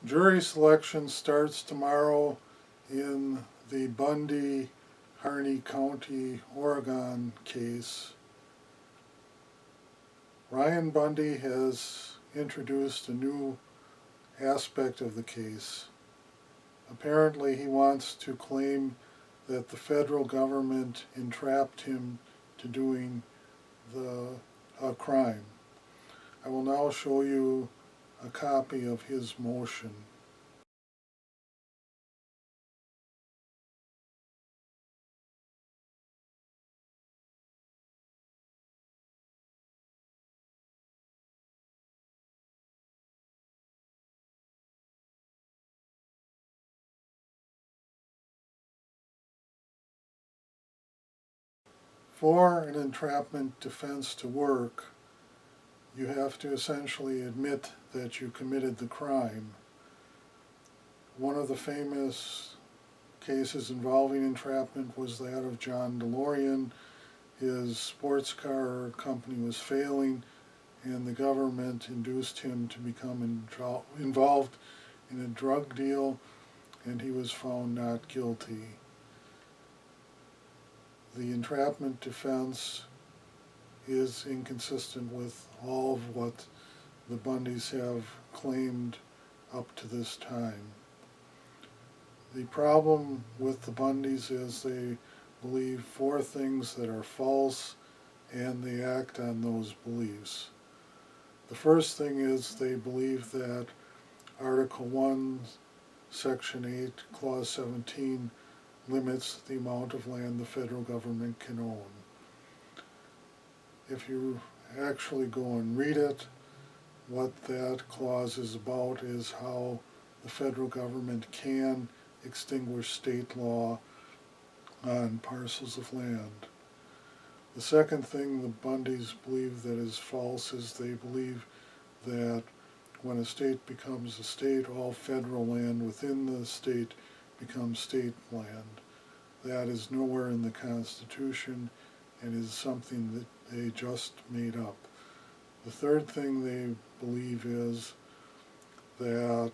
Jury selection starts tomorrow in the Bundy, Harney County, Oregon case. Ryan Bundy has introduced a new aspect of the case. Apparently he wants to claim that the federal government entrapped him to doing a crime. I will now show you a copy of his motion. For an entrapment defense to work, you have to essentially admit that you committed the crime. One of the famous cases involving entrapment was that of John DeLorean. His sports car company was failing, and the government induced him to become involved in a drug deal, and he was found not guilty. The entrapment defense is inconsistent with all of what the Bundys have claimed up to this time. The problem with the Bundys is they believe 4 things that are false, and they act on those beliefs. The first thing is they believe that Article 1, Section 8, Clause 17 limits the amount of land the federal government can own. If you actually go and read it, what that clause is about is how the federal government can extinguish state law on parcels of land. The second thing the Bundys believe that is false is they believe that when a state becomes a state, all federal land within the state becomes state land. That is nowhere in the Constitution and is something that they just made up. The third thing they believe is that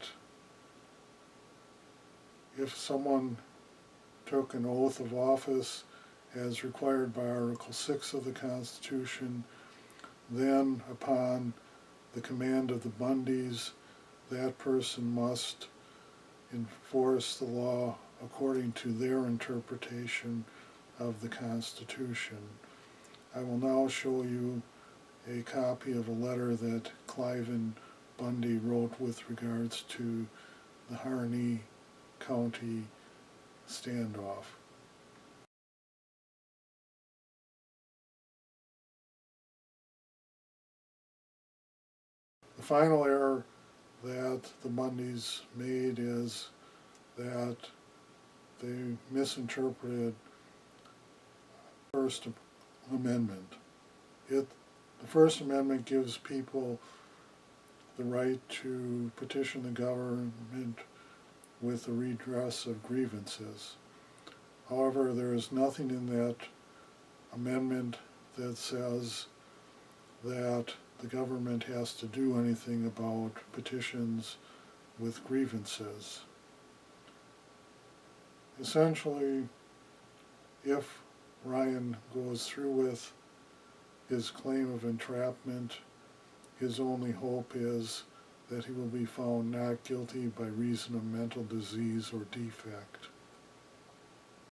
if someone took an oath of office as required by Article 6 of the Constitution, then upon the command of the Bundys, that person must enforce the law according to their interpretation of the Constitution. I will now show you a copy of a letter that Cliven Bundy wrote with regards to the Harney County standoff. The final error that the Bundys made is that they misinterpreted the First Amendment. The First Amendment gives people the right to petition the government with a redress of grievances. However, there is nothing in that amendment that says that the government has to do anything about petitions with grievances. Essentially, if Ryan goes through with his claim of entrapment, his only hope is that he will be found not guilty by reason of mental disease or defect.